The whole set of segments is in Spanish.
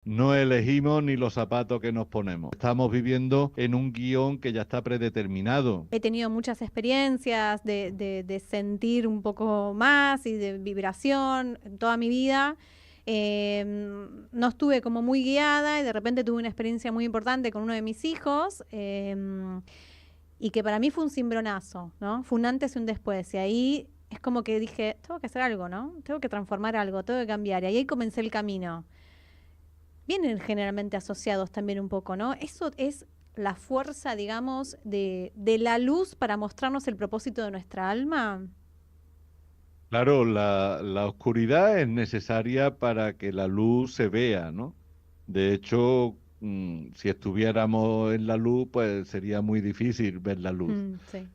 No elegimos ni los zapatos que nos ponemos. Estamos viviendo en un guión que ya está predeterminado. He tenido muchas experiencias de sentir un poco más y de vibración en toda mi vida. No estuve como muy guiada y de repente tuve una experiencia muy importante con uno de mis hijos, y que para mí fue un cimbronazo, ¿no? Fue un antes y un después. Y ahí es como que dije, tengo que hacer algo, ¿no? Tengo que transformar algo, tengo que cambiar. Y ahí comencé el camino. Vienen generalmente asociados también un poco, ¿no? Eso es la fuerza, digamos, de la luz para mostrarnos el propósito de nuestra alma. Claro, la oscuridad es necesaria para que la luz se vea, ¿no? De hecho, si estuviéramos en la luz, pues sería muy difícil ver la luz. Sí.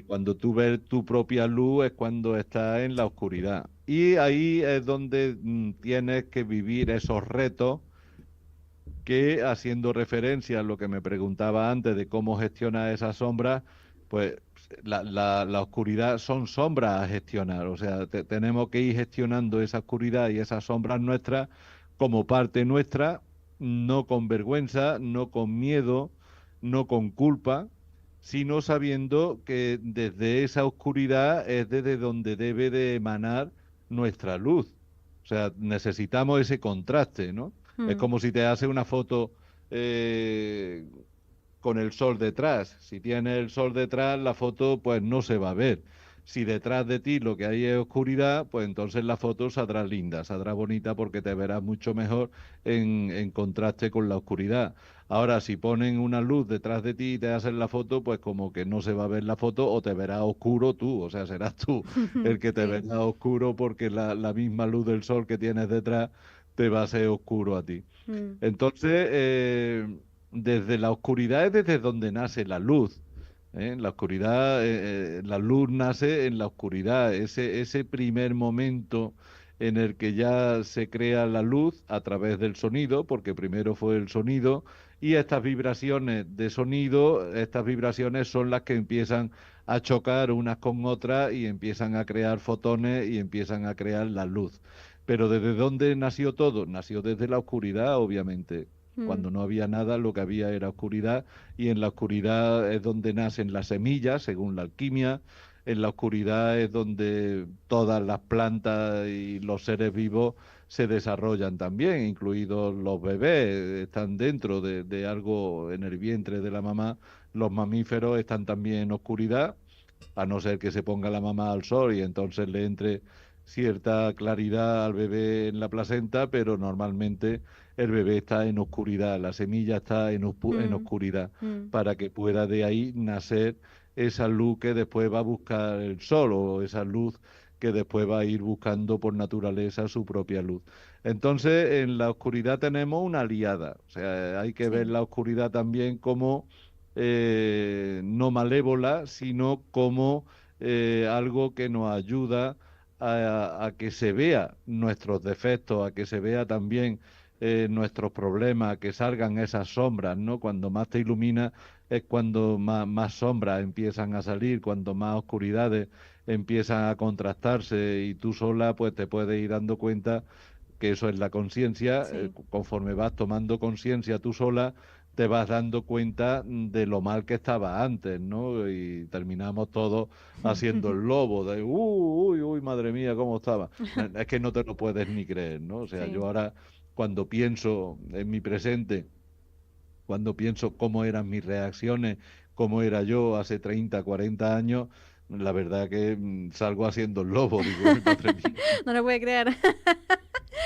Cuando tú ves tu propia luz es cuando estás en la oscuridad. Y ahí es donde tienes que vivir esos retos que, haciendo referencia a lo que me preguntaba antes de cómo gestionar esas sombras, pues la oscuridad son sombras a gestionar. O sea, tenemos que ir gestionando esa oscuridad y esas sombras nuestras como parte nuestra, no con vergüenza, no con miedo, no con culpa, sino sabiendo que desde esa oscuridad es desde donde debe de emanar nuestra luz. O sea, necesitamos ese contraste, ¿no? Es Mm. como si te hace una foto eh, con el sol detrás. Si tienes el sol detrás, la foto pues no se va a ver. Si detrás de ti lo que hay es oscuridad, pues entonces la foto saldrá linda, saldrá bonita porque te verás mucho mejor en contraste con la oscuridad. Ahora, si ponen una luz detrás de ti y te hacen la foto, pues como que no se va a ver la foto o te verás oscuro tú, o sea, serás tú el que te Sí. verá oscuro porque la misma luz del sol que tienes detrás te va a ser oscuro a ti. Mm. Entonces, desde la oscuridad es desde donde nace la luz. ¿Eh? La oscuridad, la luz nace en la oscuridad. Ese primer momento en el que ya se crea la luz a través del sonido, porque primero fue el sonido, y estas vibraciones de sonido, estas vibraciones son las que empiezan a chocar unas con otras y empiezan a crear fotones y empiezan a crear la luz. Pero ¿desde dónde nació todo? Nació desde la oscuridad, obviamente. Mm. Cuando no había nada, lo que había era oscuridad, y en la oscuridad es donde nacen las semillas, según la alquimia. En la oscuridad es donde todas las plantas y los seres vivos se desarrollan también, incluidos los bebés, están dentro de algo en el vientre de la mamá. Los mamíferos están también en oscuridad, a no ser que se ponga la mamá al sol y entonces le entre cierta claridad al bebé en la placenta, pero normalmente el bebé está en oscuridad, la semilla está en Mm. oscuridad, Mm. para que pueda de ahí nacer esa luz que después va a buscar el sol, o esa luz que después va a ir buscando por naturaleza su propia luz. Entonces, en la oscuridad tenemos una aliada, o sea, hay que ver Sí. la oscuridad también como no malévola, sino como algo que nos ayuda a que se vea nuestros defectos, a que se vea también nuestros problemas, a que salgan esas sombras, ¿no? Cuando más te ilumina es cuando más sombras empiezan a salir, cuando más oscuridades empiezan a contrastarse, y tú sola pues te puedes ir dando cuenta que eso es la conciencia. Sí. Conforme vas tomando conciencia tú sola, te vas dando cuenta de lo mal que estaba antes, ¿no? Y terminamos todos haciendo el lobo de, uy, uy, madre mía, cómo estaba. Es que no te lo puedes ni creer, ¿no? O sea, yo Sí. ahora, cuando pienso en mi presente, cuando pienso cómo eran mis reacciones, cómo era yo hace 30, 40 años, la verdad que salgo haciendo el lobo, digo, uy, madre mía. No lo puede creer.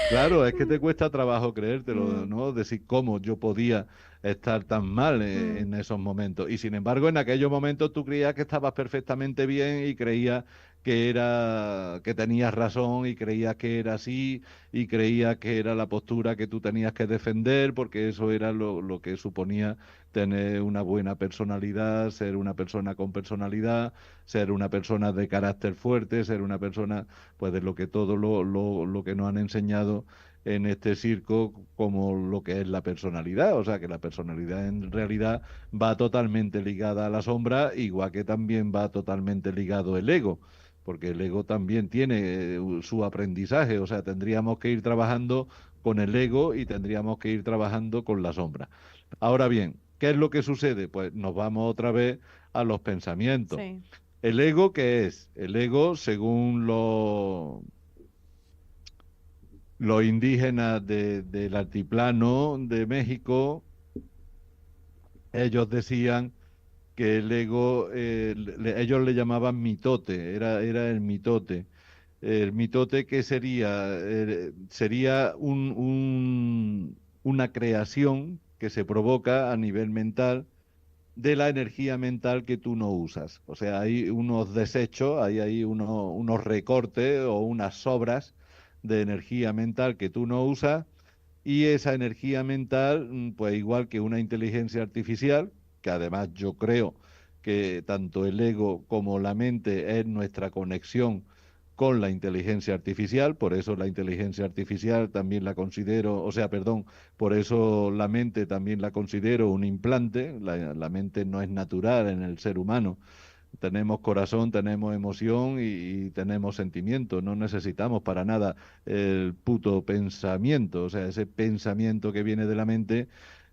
Claro, es que te cuesta trabajo creértelo, Mm. ¿no? Decir cómo yo podía estar tan mal Mm. en esos momentos. Y sin embargo, en aquellos momentos tú creías que estabas perfectamente bien y creías que tenías razón, y creías que era así, y creías que era la postura que tú tenías que defender, porque eso era lo que suponía tener una buena personalidad, ser una persona con personalidad, ser una persona de carácter fuerte, ser una persona, pues, de lo que todo lo que nos han enseñado en este circo, como lo que es la personalidad. O sea, que la personalidad en realidad va totalmente ligada a la sombra, igual que también va totalmente ligado el ego. porque el ego también tiene su aprendizaje, o sea, tendríamos que ir trabajando con el ego y tendríamos que ir trabajando con la sombra. Ahora bien, ¿qué es lo que sucede? Pues nos vamos otra vez a los pensamientos. Sí. ¿El ego qué es? El ego, según los indígenas del altiplano de México, ellos decían que el ego, ellos le llamaban mitote, era el mitote. El mitote que sería una creación que se provoca a nivel mental de la energía mental que tú no usas. O sea, hay unos desechos, hay unos recortes o unas sobras de energía mental que tú no usas y esa energía mental, pues igual que una inteligencia artificial, que además yo creo que tanto el ego como la mente es nuestra conexión con la inteligencia artificial, por eso la inteligencia artificial también la considero, o sea, perdón, por eso la mente también la considero un implante, la mente no es natural en el ser humano. Tenemos corazón, tenemos emoción y tenemos sentimiento. No necesitamos para nada el puto pensamiento. O sea, ese pensamiento que viene de la mente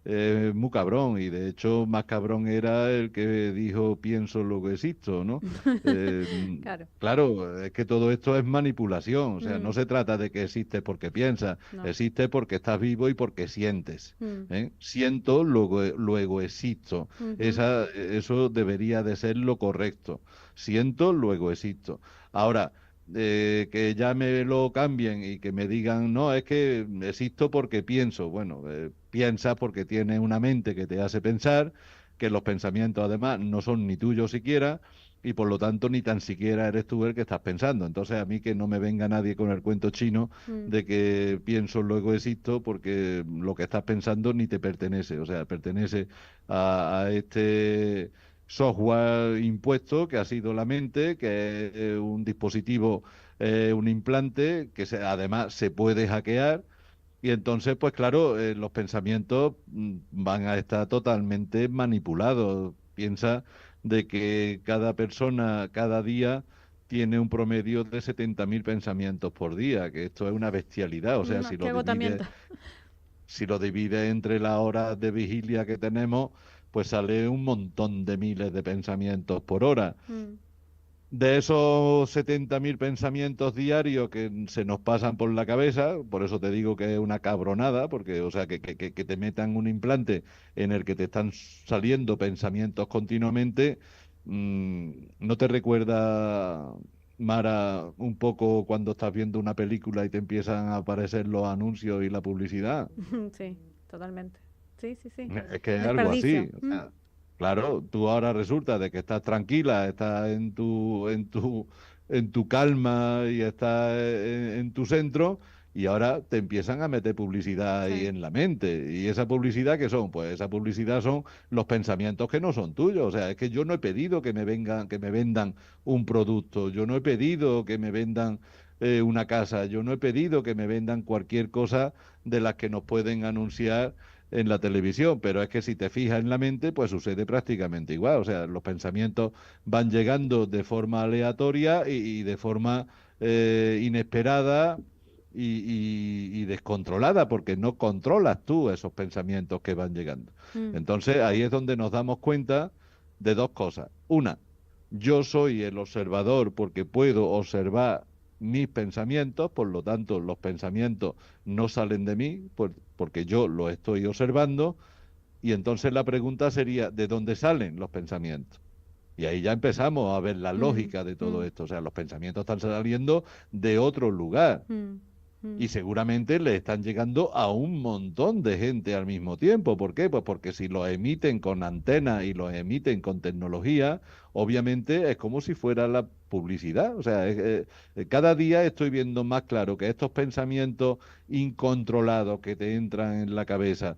es muy cabrón. Y de hecho, más cabrón era el que dijo pienso lo que existo, ¿no? Claro. Claro, es que todo esto es manipulación. O sea, no Mm, se trata de que existes porque piensas, no. existe porque estás vivo y porque sientes. Mm, ¿Eh? Siento, luego existo. ujú, Eso debería de ser lo correcto. Siento, luego existo. Ahora, que ya me lo cambien y que me digan, no, es que existo porque pienso. Bueno, piensas porque tienes una mente que te hace pensar, que los pensamientos además no son ni tuyos siquiera. Y por lo tanto ni tan siquiera eres tú el que estás pensando. Entonces a mí que no me venga nadie con el cuento chino mm, de que pienso luego existo porque lo que estás pensando ni te pertenece. O sea, pertenece a este software impuesto que ha sido la mente, que es un dispositivo, un implante que además se puede hackear. Y entonces, pues claro, los pensamientos van a estar totalmente manipulados. Piensa de que cada persona, cada día, tiene un promedio de 70.000 pensamientos por día, que esto es una bestialidad. O sea, no, qué agotamiento. si lo divide entre las horas de vigilia que tenemos, pues sale un montón de miles de pensamientos por hora. Mm, De esos 70.000 pensamientos diarios que se nos pasan por la cabeza, por eso te digo que es una cabronada, porque, o sea, que te metan un implante en el que te están saliendo pensamientos continuamente, ¿no te recuerda, Mara, un poco cuando estás viendo una película y te empiezan a aparecer los anuncios y la publicidad? sí, totalmente. Sí, sí, sí. Es que es algo Desperdicio. así. O sea, claro, tú ahora resulta de que estás tranquila, estás en tu calma y estás en tu centro y ahora te empiezan a meter publicidad ahí Sí. en la mente. ¿Y esa publicidad qué son? Pues esa publicidad son los pensamientos que no son tuyos. O sea, es que yo no he pedido que me vengan, que me vendan un producto, yo no he pedido que me vendan una casa, yo no he pedido que me vendan cualquier cosa de las que nos pueden anunciar en la televisión, pero es que si te fijas en la mente, pues sucede prácticamente igual. O sea, los pensamientos van llegando de forma aleatoria y de forma inesperada y descontrolada, porque no controlas tú esos pensamientos que van llegando. Mm, Entonces, ahí es donde nos damos cuenta de dos cosas. Una, yo soy el observador porque puedo observar mis pensamientos, por lo tanto, los pensamientos no salen de mí porque yo los estoy observando y entonces la pregunta sería, ¿de dónde salen los pensamientos? Y ahí ya empezamos a ver la mm, lógica de todo mm, esto. O sea, los pensamientos están saliendo de otro lugar mm, mm, y seguramente le están llegando a un montón de gente al mismo tiempo. ¿Por qué? Pues porque si los emiten con antenas y los emiten con tecnología, obviamente es como si fuera la publicidad. O sea, cada día estoy viendo más claro que estos pensamientos incontrolados que te entran en la cabeza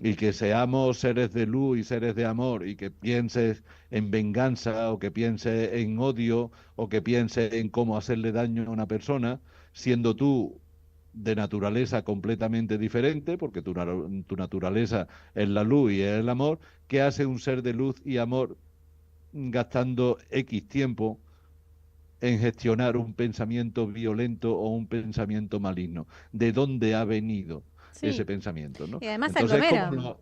y que seamos seres de luz y seres de amor y que pienses en venganza o que pienses en odio o que pienses en cómo hacerle daño a una persona, siendo tú de naturaleza completamente diferente, porque tu naturaleza es la luz y es el amor, ¿qué hace un ser de luz y amor gastando X tiempo en gestionar un pensamiento violento o un pensamiento maligno? ¿De dónde ha venido ese Sí. pensamiento, ¿no? Y además se Entonces, ¿cómo aglomeran. lo...?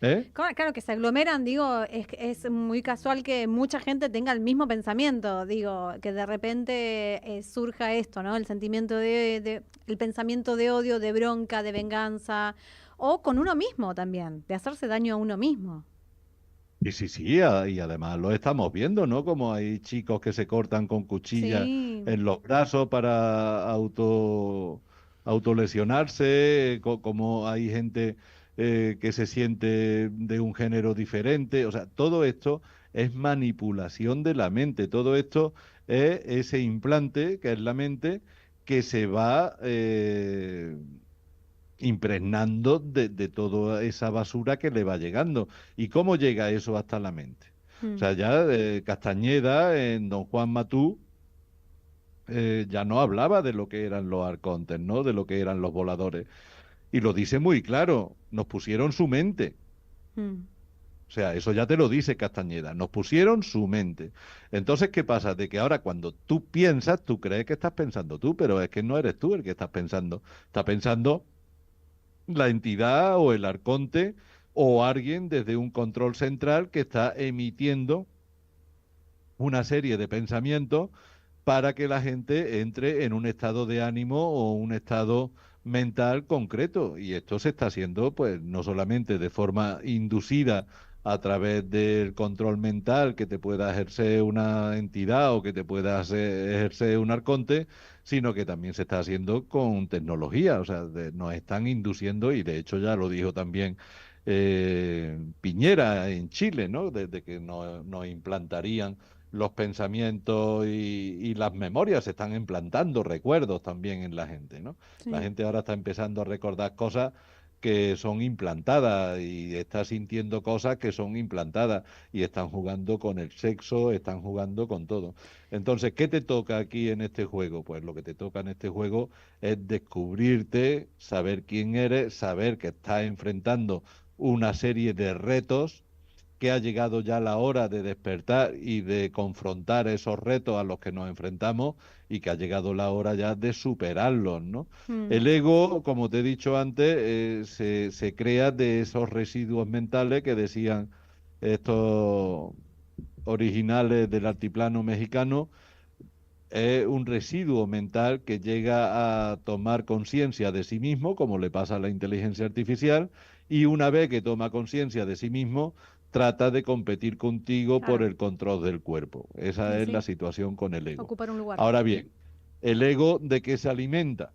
¿Eh? Claro que se aglomeran, digo, es muy casual que mucha gente tenga el mismo pensamiento, digo, que de repente surja esto, ¿no? El sentimiento el pensamiento de odio, de bronca, de venganza, o con uno mismo también, de hacerse daño a uno mismo. Y sí, sí, y además lo estamos viendo, ¿no? Como hay chicos que se cortan con cuchillas Sí, en los brazos para autolesionarse, como hay gente que se siente de un género diferente. O sea, todo esto es manipulación de la mente, todo esto es ese implante que es la mente que se va impregnando de toda esa basura que le va llegando. ¿Y cómo llega eso hasta la mente? O mm, sea, ya Castañeda en Don Juan Matú ya no hablaba de lo que eran los arcontes, ¿no? De lo que eran los voladores. Y lo dice muy claro, nos pusieron su mente. mm, O sea, eso ya te lo dice Castañeda, nos pusieron su mente. Entonces, ¿qué pasa? De que ahora cuando tú piensas, tú crees que estás pensando tú, pero es que no eres tú el que estás pensando. Está pensando la entidad o el arconte o alguien desde un control central que está emitiendo una serie de pensamientos para que la gente entre en un estado de ánimo o un estado mental concreto. Y esto se está haciendo, pues, no solamente de forma inducida a través del control mental que te pueda ejercer una entidad o que te pueda ejercer un arconte, sino que también se está haciendo con tecnología. O sea, nos están induciendo, y de hecho ya lo dijo también Piñera en Chile, ¿no? Desde que nos implantarían los pensamientos y las memorias, se están implantando recuerdos también en la gente, ¿no? La sí. gente ahora está empezando a recordar cosas que son implantadas y está sintiendo cosas que son implantadas y están jugando con el sexo, están jugando con todo. Entonces, ¿qué te toca aquí en este juego? Pues lo que te toca en este juego es descubrirte, saber quién eres, saber que estás enfrentando una serie de retos, que ha llegado ya la hora de despertar y de confrontar esos retos a los que nos enfrentamos y que ha llegado la hora ya de superarlos, ¿no? Mm, El ego, como te he dicho antes, se crea de esos residuos mentales que decían estos originales del altiplano mexicano. Es un residuo mental que llega a tomar conciencia de sí mismo, como le pasa a la inteligencia artificial, y una vez que toma conciencia de sí mismo, trata de competir contigo por claro, el control del cuerpo. Esa y es la sí, situación con el ego. ocupar un lugar. Ahora bien, ¿el ego de qué se alimenta?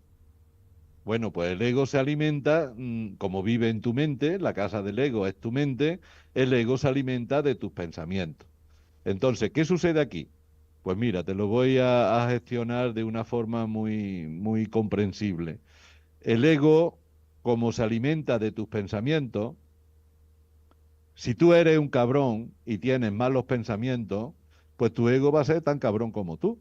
Bueno, pues el ego se alimenta, como vive en tu mente, la casa del ego es tu mente, el ego se alimenta de tus pensamientos. Entonces, ¿qué sucede aquí? Pues mira, te lo voy a gestionar de una forma muy, muy comprensible. El ego, como se alimenta de tus pensamientos, si tú eres un cabrón y tienes malos pensamientos, pues tu ego va a ser tan cabrón como tú,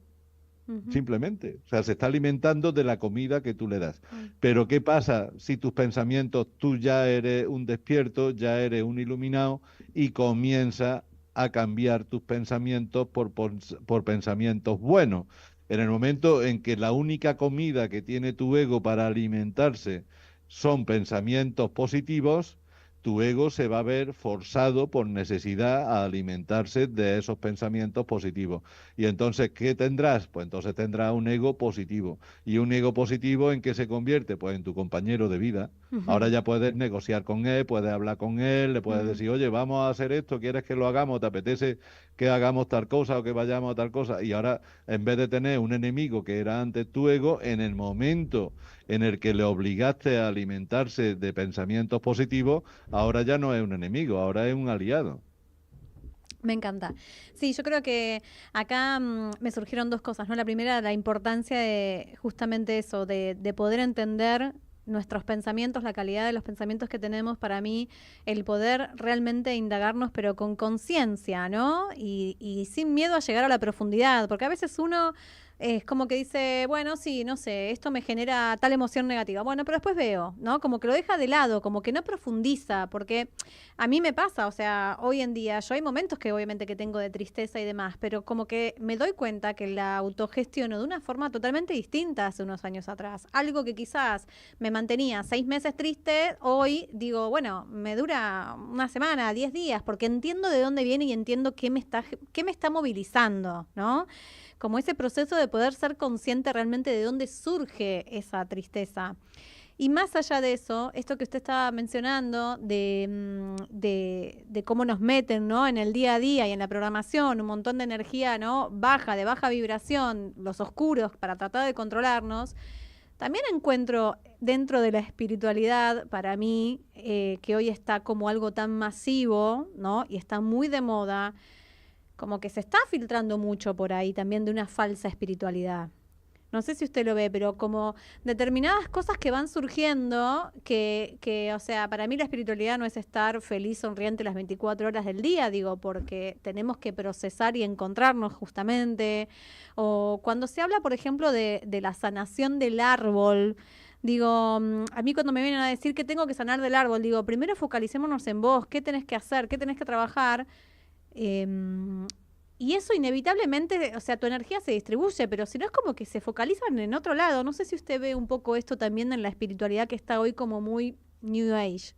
Ujú, simplemente. O sea, se está alimentando de la comida que tú le das. mm, Pero ¿qué pasa si tus pensamientos, tú ya eres un despierto, ya eres un iluminado y comienza a cambiar tus pensamientos por pensamientos buenos? En el momento en que la única comida que tiene tu ego para alimentarse son pensamientos positivos, tu ego se va a ver forzado por necesidad a alimentarse de esos pensamientos positivos. Y entonces, ¿qué tendrás? Pues entonces tendrás un ego positivo. ¿Y un ego positivo en qué se convierte? Pues en tu compañero de vida. Ahora ujú, ya puedes negociar con él, puedes hablar con él, le puedes mm. decir, oye, vamos a hacer esto, ¿quieres que lo hagamos? ¿Te apetece que hagamos tal cosa o que vayamos a tal cosa? Y ahora, en vez de tener un enemigo que era antes tu ego, en el momento en el que le obligaste a alimentarse de pensamientos positivos, ahora ya no es un enemigo, ahora es un aliado. Me encanta. Sí, yo creo que acá me surgieron dos cosas, ¿no? La primera, la importancia de justamente eso, de poder entender nuestros pensamientos, la calidad de los pensamientos que tenemos, para mí, el poder realmente indagarnos, pero con conciencia, ¿no? Y sin miedo a llegar a la profundidad, porque a veces uno es como que dice, bueno, sí, no sé, esto me genera tal emoción negativa. Bueno, pero después veo, ¿no? Como que lo deja de lado, como que no profundiza, porque a mí me pasa, o sea, hoy en día yo hay momentos que obviamente que tengo de tristeza y demás, pero como que me doy cuenta que la autogestiono de una forma totalmente distinta hace unos años atrás. Algo que quizás me mantenía 6 meses triste, hoy digo, bueno, me dura una semana, 10 días, porque entiendo de dónde viene y entiendo qué me está movilizando, ¿no? Como ese proceso de poder ser consciente realmente de dónde surge esa tristeza. Y más allá de eso, esto que usted estaba mencionando de cómo nos meten, ¿no? En el día a día y en la programación, un montón de energía, ¿no? Baja, de baja vibración, los oscuros para tratar de controlarnos. También encuentro dentro de la espiritualidad, para mí, que hoy está como algo tan masivo, ¿no? Y está muy de moda, como que se está filtrando mucho por ahí también de una falsa espiritualidad. No sé si usted lo ve, pero como determinadas cosas que van surgiendo, o sea, para mí la espiritualidad no es estar feliz, sonriente las 24 horas del día, digo, porque tenemos que procesar y encontrarnos justamente. O cuando se habla, por ejemplo, de la sanación del árbol, digo, a mí cuando me vienen a decir que tengo que sanar del árbol, digo, primero focalicémonos en vos, qué tenés que hacer, qué tenés que trabajar. Em, y eso inevitablemente, o sea, tu energía se distribuye, pero si no es como que se focalizan en otro lado. No sé si usted ve un poco esto también en la espiritualidad que está hoy como muy New Age.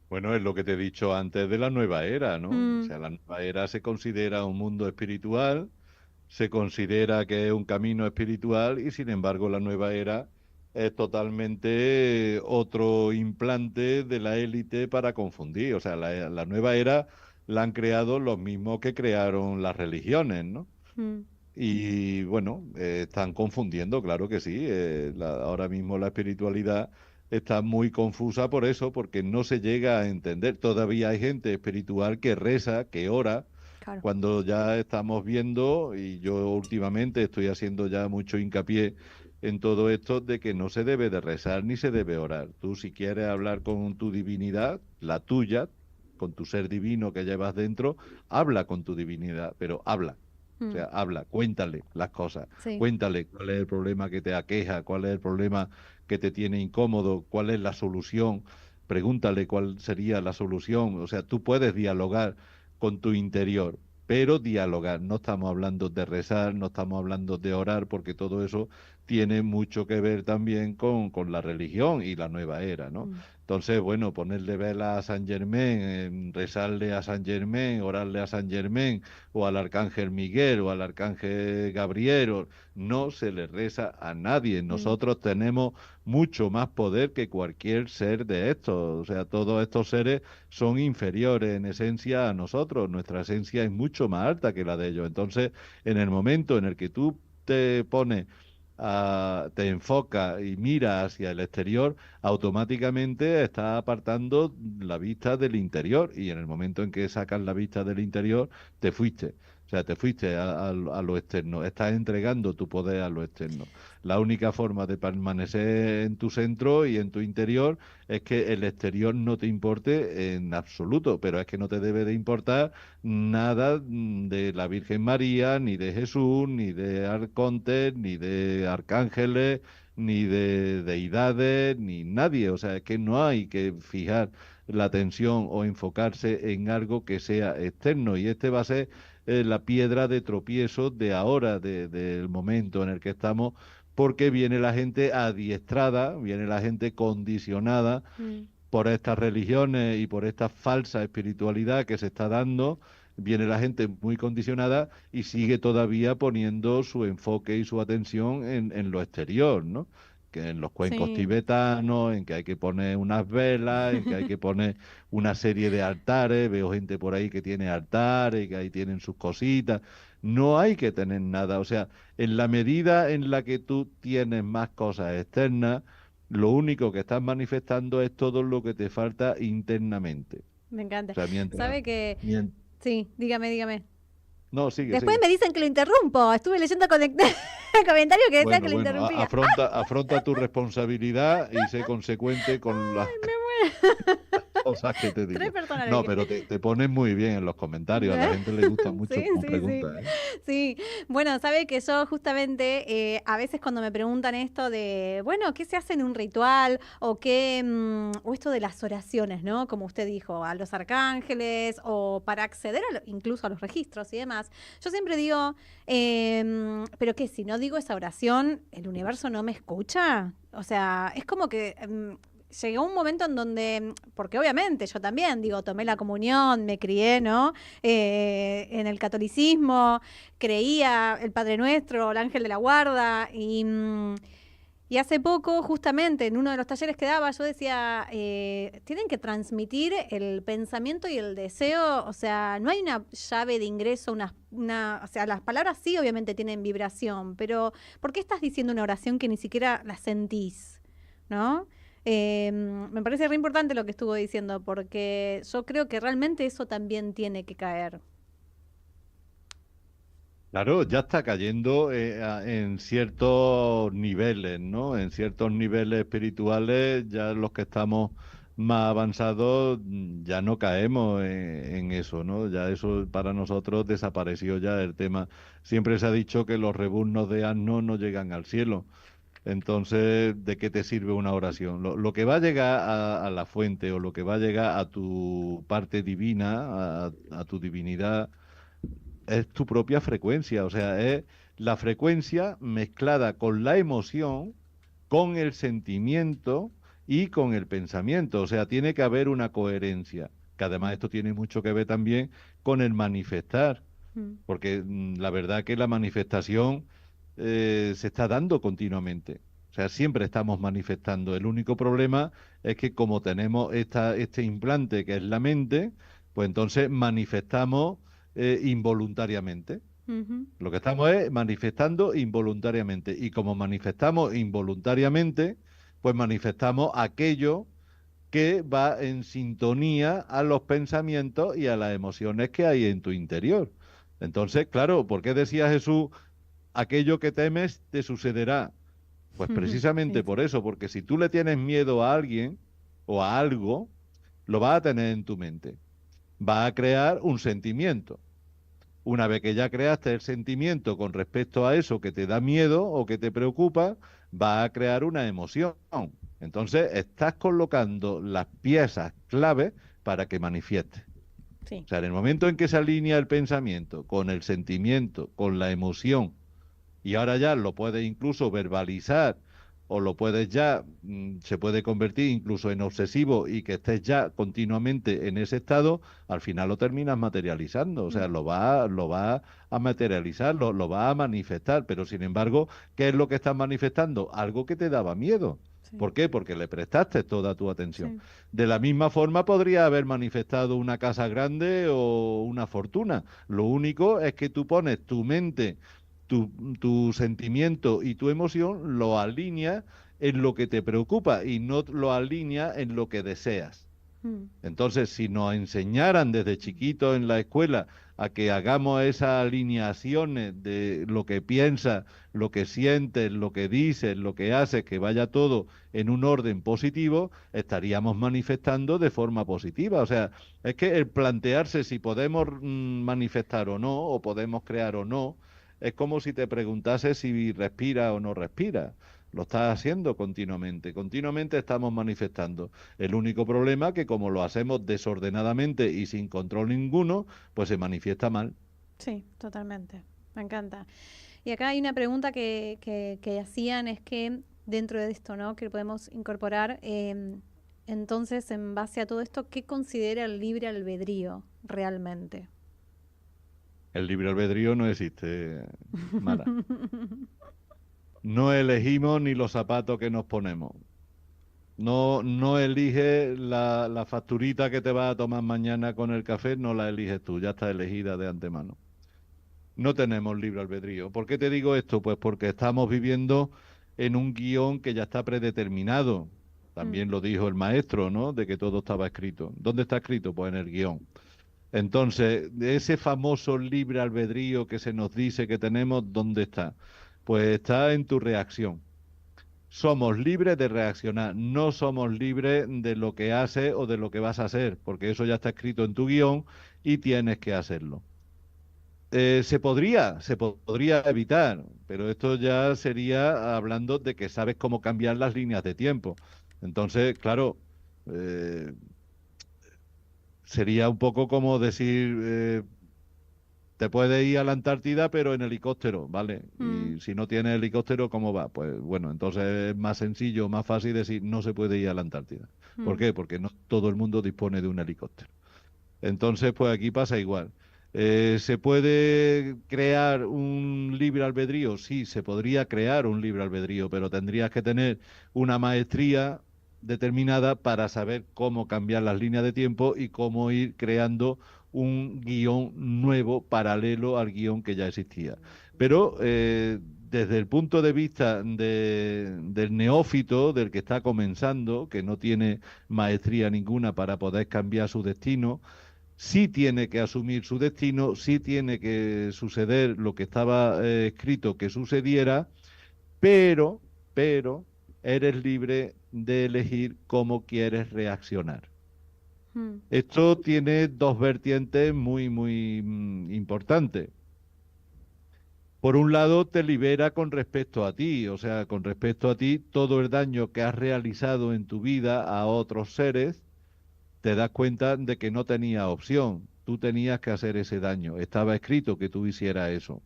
Bueno, es lo que te he dicho antes de la nueva era, ¿no? O Mm, sea, la nueva era se considera un mundo espiritual, se considera que es un camino espiritual y sin embargo la nueva era es totalmente otro implante de la élite para confundir. O sea, la nueva era la han creado los mismos que crearon las religiones, ¿no? mm, Y bueno, están confundiendo, claro que sí. Ahora mismo la espiritualidad está muy confusa por eso, porque no se llega a entender. Todavía hay gente espiritual que reza, que ora, claro. cuando ya estamos viendo, y yo últimamente estoy haciendo ya mucho hincapié en todo esto, de que no se debe de rezar ni se debe orar. Tú si quieres hablar con tu divinidad, la tuya, con tu ser divino que llevas dentro, habla con tu divinidad, pero habla. O Mm, sea, habla, cuéntale las cosas, sí. cuéntale cuál es el problema que te aqueja, cuál es el problema que te tiene incómodo, cuál es la solución, pregúntale cuál sería la solución. O sea, tú puedes dialogar con tu interior, pero dialogar. No estamos hablando de rezar, no estamos hablando de orar, porque todo eso tiene mucho que ver también con la religión y la nueva era, ¿no? Mm, Entonces, bueno, ponerle vela a San Germán, rezarle a San Germán, orarle a San Germán, o al arcángel Miguel o al arcángel Gabriel, no se le reza a nadie. mm, Nosotros tenemos mucho más poder que cualquier ser de estos. O sea, todos estos seres son inferiores en esencia a nosotros. Nuestra esencia es mucho más alta que la de ellos. Entonces, en el momento en el que tú te pones te enfocas y miras hacia el exterior, automáticamente estás apartando la vista del interior y en el momento en que sacas la vista del interior, te fuiste. O sea, te fuiste a lo externo, estás entregando tu poder a lo externo. La única forma de permanecer en tu centro y en tu interior es que el exterior no te importe en absoluto, pero es que no te debe de importar nada de la Virgen María, ni de Jesús, ni de arcontes, ni de arcángeles, ni de deidades, ni nadie. O sea, es que no hay que fijar la atención o enfocarse en algo que sea externo. Y este va a ser la piedra de tropiezo de ahora, del momento en el que estamos, porque viene la gente adiestrada, viene la gente condicionada mm. por estas religiones y por esta falsa espiritualidad que se está dando, viene la gente muy condicionada y sigue todavía poniendo su enfoque y su atención en lo exterior, ¿no? Que en los cuencos Sí. tibetanos, en que hay que poner unas velas, en que hay que poner una serie de altares, veo gente por ahí que tiene altares, que ahí tienen sus cositas. No hay que tener nada, o sea, en la medida en la que tú tienes más cosas externas, lo único que estás manifestando es todo lo que te falta internamente. Me O encanta. sea, mientras... ¿Sabe que? mien- Sí, dígame, dígame. No, sigue, Después sigue. me dicen que lo interrumpo. Estuve leyendo comentarios que decían que Bueno, lo bueno, interrumpía. afronta tu responsabilidad y sé consecuente con la... Me muero. cosas que te Tres digo. personas No, elegí. pero te pones muy bien en los comentarios. A la gente le gusta mucho Sí, como sí, sí. pregunta, ¿eh? Sí, bueno, sabe que yo justamente a veces cuando me preguntan esto de, bueno, ¿qué se hace en un ritual? O qué, o esto de las oraciones, ¿no? Como usted dijo, a los arcángeles o para acceder incluso a los registros y demás. Yo siempre digo, pero que si no digo esa oración, ¿el universo no me escucha? O sea, es como que llegó un momento en donde, porque obviamente yo también, digo, tomé la comunión, me crié, ¿no? En el catolicismo, creía el Padre Nuestro, el Ángel de la Guarda, y hace poco, justamente, en uno de los talleres que daba, yo decía, tienen que transmitir el pensamiento y el deseo, o sea, no hay una llave de ingreso, o sea, las palabras sí obviamente tienen vibración, pero ¿por qué estás diciendo una oración que ni siquiera la sentís? ¿No? Me parece re importante lo que estuvo diciendo, porque yo creo que realmente eso también tiene que caer. Claro, ya está cayendo en ciertos niveles, ¿no? En ciertos niveles espirituales, ya los que estamos más avanzados, ya no caemos en eso, ¿no? Ya eso para nosotros desapareció ya el tema. Siempre se ha dicho que los rebuznos de asno no llegan al cielo. Entonces, ¿de qué te sirve una oración? Lo que va a llegar a la fuente o lo que va a llegar a tu parte divina, a tu divinidad, es tu propia frecuencia, o sea, es la frecuencia mezclada con la emoción, con el sentimiento y con el pensamiento, o sea, tiene que haber una coherencia, que además Mm, esto tiene mucho que ver también con el manifestar, mm, porque la verdad que la manifestación se está dando continuamente. O sea, siempre estamos manifestando. El único problema es que como tenemos este implante que es la mente, pues entonces manifestamos involuntariamente. ujú, Lo que estamos es manifestando involuntariamente. Y como manifestamos involuntariamente, pues manifestamos aquello que va en sintonía a los pensamientos y a las emociones que hay en tu interior. Entonces, claro, ¿por qué decía Jesús, aquello que temes te sucederá? Pues ujú. Sí, precisamente por sí. eso, porque si tú le tienes miedo a alguien o a algo, lo vas a tener en tu mente. Va a crear un sentimiento. Una vez que ya creaste el sentimiento con respecto a eso que te da miedo o que te preocupa, va a crear una emoción. Entonces, estás colocando las piezas clave para que manifieste. Sí. O sea, en el momento en que se alinea el pensamiento con el sentimiento, con la emoción, y ahora ya lo puedes incluso verbalizar o lo puedes ya, se puede convertir incluso en obsesivo y que estés ya continuamente en ese estado, al final lo terminas materializando, o sea, Mm, lo va a materializar, lo va a manifestar, pero sin embargo, ¿qué es lo que estás manifestando? Algo que te daba miedo. sí, ¿Por qué? Porque le prestaste toda tu atención. sí. De la misma forma podría haber manifestado una casa grande o una fortuna. Lo único es que tú pones tu mente, tu sentimiento y tu emoción lo alinea en lo que te preocupa y no lo alinea en lo que deseas. Mm, Entonces, si nos enseñaran desde chiquitos en la escuela a que hagamos esas alineaciones de lo que piensas, lo que sientes, lo que dices, lo que haces, que vaya todo en un orden positivo, estaríamos manifestando de forma positiva. O sea, es que el plantearse si podemos manifestar o no, o podemos crear o no, es como si te preguntase si respira o no respira. Lo estás haciendo continuamente. Continuamente estamos manifestando. El único problema es que como lo hacemos desordenadamente y sin control ninguno, pues se manifiesta mal. sí, totalmente. Me encanta. Y acá hay una pregunta que hacían, es que dentro de esto, ¿no? Que podemos incorporar, entonces, en base a todo esto, ¿qué considera el libre albedrío realmente? El libre albedrío no existe, Mara. No elegimos ni los zapatos que nos ponemos. No eliges la facturita que te vas a tomar mañana con el café, no la eliges tú, ya está elegida de antemano. No tenemos libre albedrío. ¿Por qué te digo esto? Pues porque estamos viviendo en un guión que ya está predeterminado. Mm, También lo dijo el maestro, ¿no? De que todo estaba escrito. ¿Dónde está escrito? Pues en el guión. Entonces, de ese famoso libre albedrío que se nos dice que tenemos, ¿dónde está? Pues está en tu reacción. somos libres de reaccionar, no somos libres de lo que haces o de lo que vas a hacer, porque eso ya está escrito en tu guión y tienes que hacerlo. Se podría evitar, pero esto ya sería hablando de que sabes cómo cambiar las líneas de tiempo. Entonces, claro, eh, sería un poco como decir, te puedes ir a la Antártida, pero en helicóptero, ¿vale? Mm, Y si no tienes helicóptero, ¿cómo va? Pues bueno, entonces es más sencillo, más fácil decir, no se puede ir a la Antártida. ¿Por mm, qué? Porque no todo el mundo dispone de un helicóptero. Entonces, pues aquí pasa igual. ¿Se puede crear un libre albedrío? Sí, se podría crear un libre albedrío, pero tendrías que tener una maestría determinada para saber cómo cambiar las líneas de tiempo y cómo ir creando un guión nuevo paralelo al guión que ya existía. Pero desde el punto de vista del neófito, del que está comenzando, que no tiene maestría ninguna para poder cambiar su destino, sí tiene que asumir su destino, sí tiene que suceder lo que estaba escrito que sucediera, pero, pero eres libre de elegir cómo quieres reaccionar. mm. Esto tiene dos vertientes muy, muy importantes. Por un lado, te libera con respecto a ti, o sea, con respecto a ti, todo el daño que has realizado en tu vida a otros seres, te das cuenta de que no tenía opción. Tú tenías que hacer ese daño. Estaba escrito que tú hicieras eso.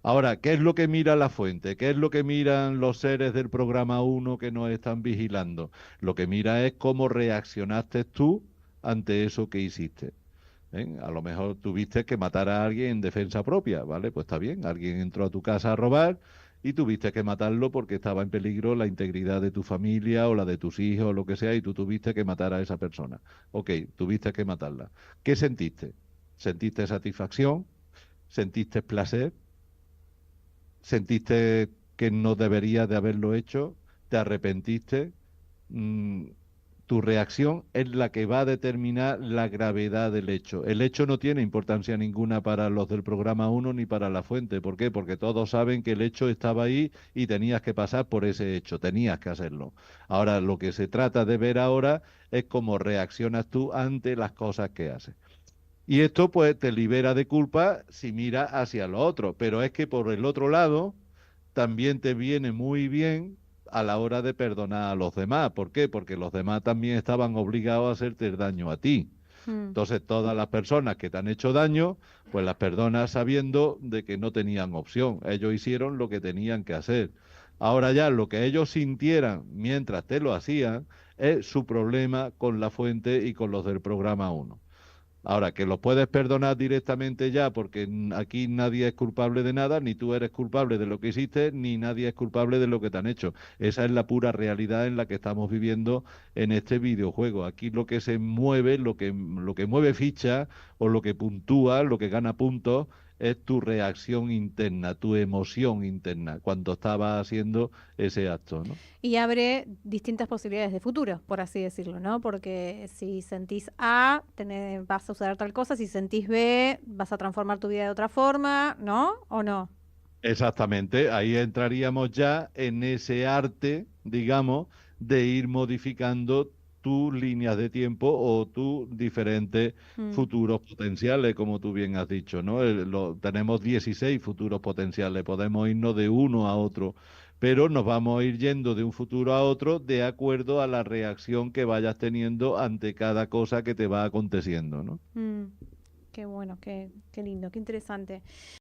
Ahora, ¿qué es lo que mira la fuente? ¿Qué es lo que miran los seres del programa uno que nos están vigilando? Lo que mira es cómo reaccionaste tú ante eso que hiciste. ¿Eh? A lo mejor tuviste que matar a alguien en defensa propia, ¿vale? Pues está bien, alguien entró a tu casa a robar y tuviste que matarlo porque estaba en peligro la integridad de tu familia o la de tus hijos o lo que sea y tú tuviste que matar a esa persona. Ok, tuviste que matarla. ¿Qué sentiste? ¿Sentiste satisfacción? ¿Sentiste placer? ¿Sentiste que no deberías de haberlo hecho? ¿Te arrepentiste? mm, Tu reacción es la que va a determinar la gravedad del hecho. El hecho no tiene importancia ninguna para los del programa uno ni para la fuente. ¿Por qué? Porque todos saben que el hecho estaba ahí y tenías que pasar por ese hecho, tenías que hacerlo. Ahora, lo que se trata de ver ahora es cómo reaccionas tú ante las cosas que haces. Y esto pues te libera de culpa si miras hacia lo otro, pero es que por el otro lado también te viene muy bien a la hora de perdonar a los demás. ¿Por qué? Porque los demás también estaban obligados a hacerte el daño a ti. Mm, Entonces, todas las personas que te han hecho daño, pues las perdonas sabiendo de que no tenían opción. Ellos hicieron lo que tenían que hacer. Ahora ya, lo que ellos sintieran mientras te lo hacían es su problema con la fuente y con los del programa uno. Ahora, que los puedes perdonar directamente ya, porque aquí nadie es culpable de nada, ni tú eres culpable de lo que hiciste, ni nadie es culpable de lo que te han hecho. Esa es la pura realidad en la que estamos viviendo en este videojuego. Aquí lo que se mueve, lo que mueve ficha o lo que puntúa, lo que gana puntos, es tu reacción interna, tu emoción interna, cuando estabas haciendo ese acto, ¿no? Y abre distintas posibilidades de futuro, por así decirlo, ¿no? Porque si sentís A, vas a usar tal cosa, si sentís B, vas a transformar tu vida de otra forma, ¿no? ¿O no? Exactamente, ahí entraríamos ya en ese arte, digamos, de ir modificando tus líneas de tiempo o tus diferentes Mm, futuros potenciales, como tú bien has dicho, ¿no? Tenemos 16 futuros potenciales, podemos irnos de uno a otro, pero nos vamos a ir yendo de un futuro a otro de acuerdo a la reacción que vayas teniendo ante cada cosa que te va aconteciendo, ¿no? mm. Qué bueno, qué lindo, qué interesante.